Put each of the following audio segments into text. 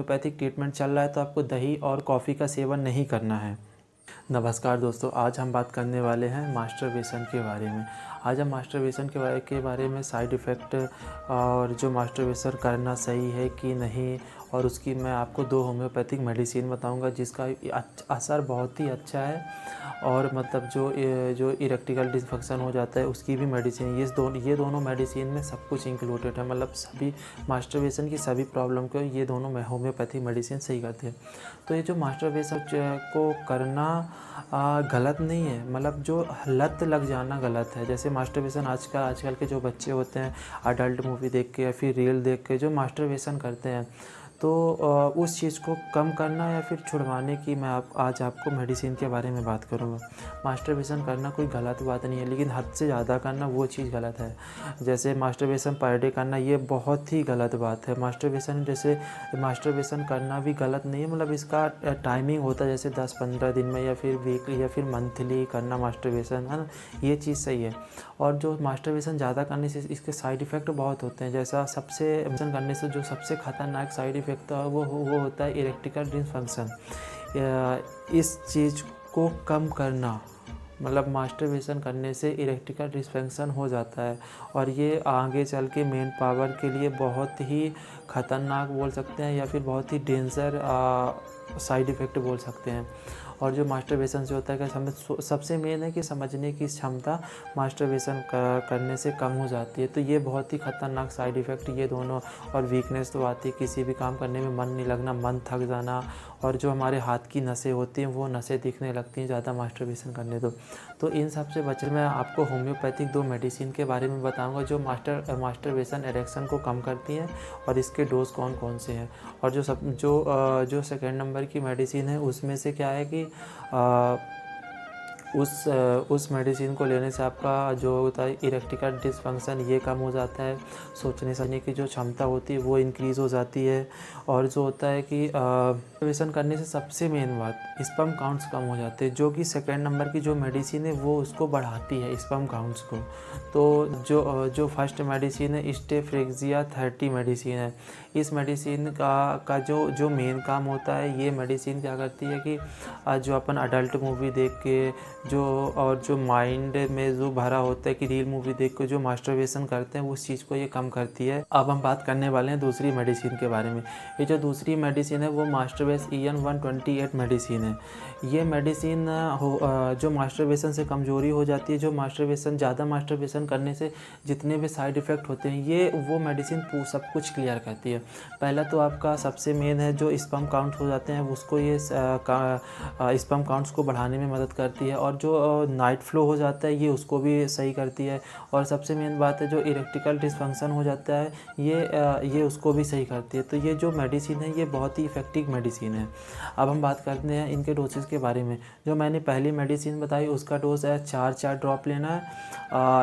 Homeopathic treatment चल रहा है तो आपको दही और कॉफ़ी का सेवन नहीं करना है। नमस्कार दोस्तों, आज हम बात करने वाले हैं मास्टरबेशन के बारे में। आज हम मास्टरबेशन के बारे में साइड इफ़ेक्ट और जो मास्टरबेशन करना सही है कि नहीं, और उसकी मैं आपको 2 होम्योपैथिक मेडिसिन बताऊंगा जिसका असर बहुत ही अच्छा है। और मतलब जो इरेक्टिकल डिसफंक्शन हो जाता है उसकी भी मेडिसिन, ये दोनों मेडिसिन में सब कुछ इंक्लूडेड है। मतलब सभी मास्टरबेशन की सभी प्रॉब्लम को ये दोनों होम्योपैथिक मेडिसिन सही करते हैं। तो ये जो मास्टरबेशन को करना गलत नहीं है, मतलब जो लत लग जाना गलत है। जैसे मास्टरबेशन आजकल के जो बच्चे होते हैं अडल्ट मूवी देख के या फिर रील देख के जो मास्टरबेशन करते हैं, तो उस चीज़ को कम करना या फिर छुड़वाने की मैं आज आपको मेडिसिन के बारे में बात करूँगा। मास्टरबेशन करना कोई गलत बात नहीं है, लेकिन हद से ज़्यादा करना वो चीज़ गलत है। जैसे मास्टरबेशन पर डे करना ये बहुत ही गलत बात है। मास्टरबेशन करना भी गलत नहीं है, मतलब इसका टाइमिंग होता है जैसे 10-15 दिन में या फिर वीकली या फिर मंथली करना मास्टरबेशन, है ना, ये चीज़ सही है। और जो मास्टरबेशन ज़्यादा करने से इसके साइड इफ़ेक्ट बहुत होते हैं। जैसा करने से जो सबसे खतरनाक साइड इफ़ेक्ट वो होता है इरेक्टिकल डिसफंक्शन। इस चीज़ को कम करना, मतलब मास्टरबेशन करने से इरेक्टिकल डिसफंक्शन हो जाता है और ये आगे चल के मेन पावर के लिए बहुत ही ख़तरनाक बोल सकते हैं या फिर बहुत ही डेंजर साइड इफ़ेक्ट बोल सकते हैं। और जो मास्टरबेशन से होता है कि सबसे मेन है कि समझने की क्षमता मास्टरबेशन करने से कम हो जाती है। तो ये बहुत ही ख़तरनाक साइड इफ़ेक्ट ये दोनों। और वीकनेस तो आती है, किसी भी काम करने में मन नहीं लगना, मन थक जाना, और जो हमारे हाथ की नसें होती हैं वो नसें दिखने लगती हैं ज़्यादा मास्टरबेशन करने दो। तो इन सब से बचने मैं आपको होम्योपैथिक 2 मेडिसिन के बारे में बताऊंगा जो मास्टरबेशन एरेक्शन को कम करती हैं और इसके डोज कौन कौन से हैं। और जो सेकेंड नंबर की मेडिसिन है उसमें से क्या है कि उस मेडिसिन को लेने से आपका जो होता है इरेक्टिकल डिसफंक्शन ये कम हो जाता है, सोचने समझने की जो क्षमता होती है वो इंक्रीज़ हो जाती है। और जो होता है कि मास्टरबेशन करने से सबसे मेन बात स्पर्म काउंट्स कम हो जाते हैं, जो कि सेकेंड नंबर की जो मेडिसिन है वो उसको बढ़ाती है स्पर्म काउंट्स को। तो जो फर्स्ट मेडिसिन है स्टेफ्रेक्सिया 30 मेडिसिन है। इस मेडिसिन का जो मेन काम होता है, ये मेडिसिन क्या करती है कि जो अपन अडल्ट मूवी देख के जो माइंड में जो भरा होता है कि रील मूवी देख के जो मास्टरबेशन करते हैं उस चीज़ को ये कम करती है। अब हम बात करने वाले हैं दूसरी मेडिसिन के बारे में। ये जो दूसरी मेडिसिन है वो मास्टरबेस EN128 मेडिसिन है। ये मेडिसिन जो मास्टरबेशन से कमज़ोरी हो जाती है, जो ज़्यादा मास्टरबेशन करने से जितने भी साइड इफ़ेक्ट होते हैं ये वो मेडिसिन सब कुछ क्लियर करती है। पहला तो आपका सबसे मेन है जो स्पर्म काउंट हो जाते हैं उसको ये स्पर्म काउंट्स को बढ़ाने में मदद करती है। और जो नाइट फ्लो हो जाता है ये उसको भी सही करती है। और सबसे मेन बात है जो इरेक्टिकल डिसफंक्शन हो जाता है ये उसको भी सही करती है। तो ये जो मेडिसिन है ये बहुत ही इफ़ेक्टिव मेडिसिन है। अब हम बात करते हैं इनके डोसेज के बारे में। जो मैंने पहली मेडिसिन बताई उसका डोज है 4 ड्रॉप लेना है,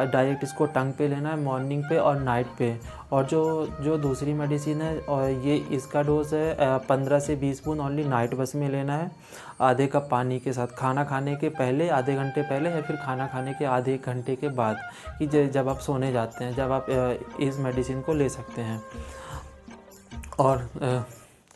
डायरेक्ट इसको टंग पे लेना है मॉर्निंग पे और नाइट पे। और जो दूसरी मेडिसिन है और ये इसका डोज है 15 से 20 बूंद ओनली नाइट बस में लेना है, आधे कप पानी के साथ, खाना खाने के पहले आधे घंटे पहले या फिर खाना खाने के आधे घंटे के बाद, कि जब आप सोने जाते हैं जब आप इस मेडिसिन को ले सकते हैं। और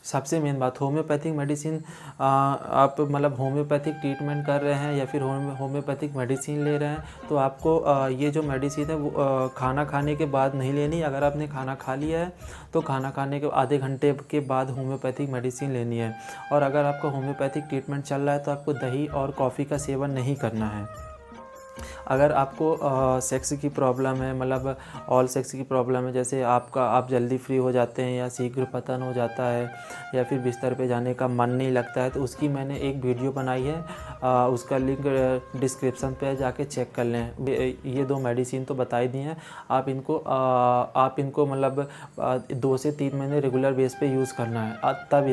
सबसे मेन बात होम्योपैथिक मेडिसिन, आप मतलब होम्योपैथिक ट्रीटमेंट कर रहे हैं या फिर होम्योपैथिक मेडिसिन ले रहे हैं तो आपको ये जो मेडिसिन है वो खाना खाने के बाद नहीं लेनी। अगर आपने खाना खा लिया है तो खाना खाने के आधे घंटे के बाद होम्योपैथिक मेडिसिन लेनी है। और अगर आपका होम्योपैथिक ट्रीटमेंट चल रहा है तो आपको दही और कॉफ़ी का सेवन नहीं करना है। अगर आपको सेक्स की प्रॉब्लम है, मतलब ऑल सेक्स की प्रॉब्लम है, जैसे आप जल्दी फ्री हो जाते हैं या शीघ्र पतन हो जाता है या फिर बिस्तर पे जाने का मन नहीं लगता है, तो उसकी मैंने एक वीडियो बनाई है, उसका लिंक डिस्क्रिप्शन पे जाके चेक कर लें। ये 2 मेडिसिन तो बता ही दी हैं, आप इनको मतलब 2 से 3 महीने रेगुलर बेस पे यूज़ करना है, तब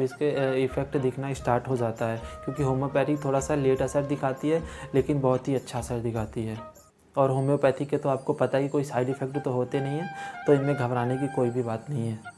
इसके इफ़ेक्ट दिखना स्टार्ट हो जाता है। क्योंकि होम्योपैथिक थोड़ा सा लेट असर दिखाती है लेकिन बहुत ही अच्छा असर दिखाती है। और होम्योपैथी के तो आपको पता ही कोई साइड इफ़ेक्ट तो होते नहीं हैं, तो इनमें घबराने की कोई भी बात नहीं है।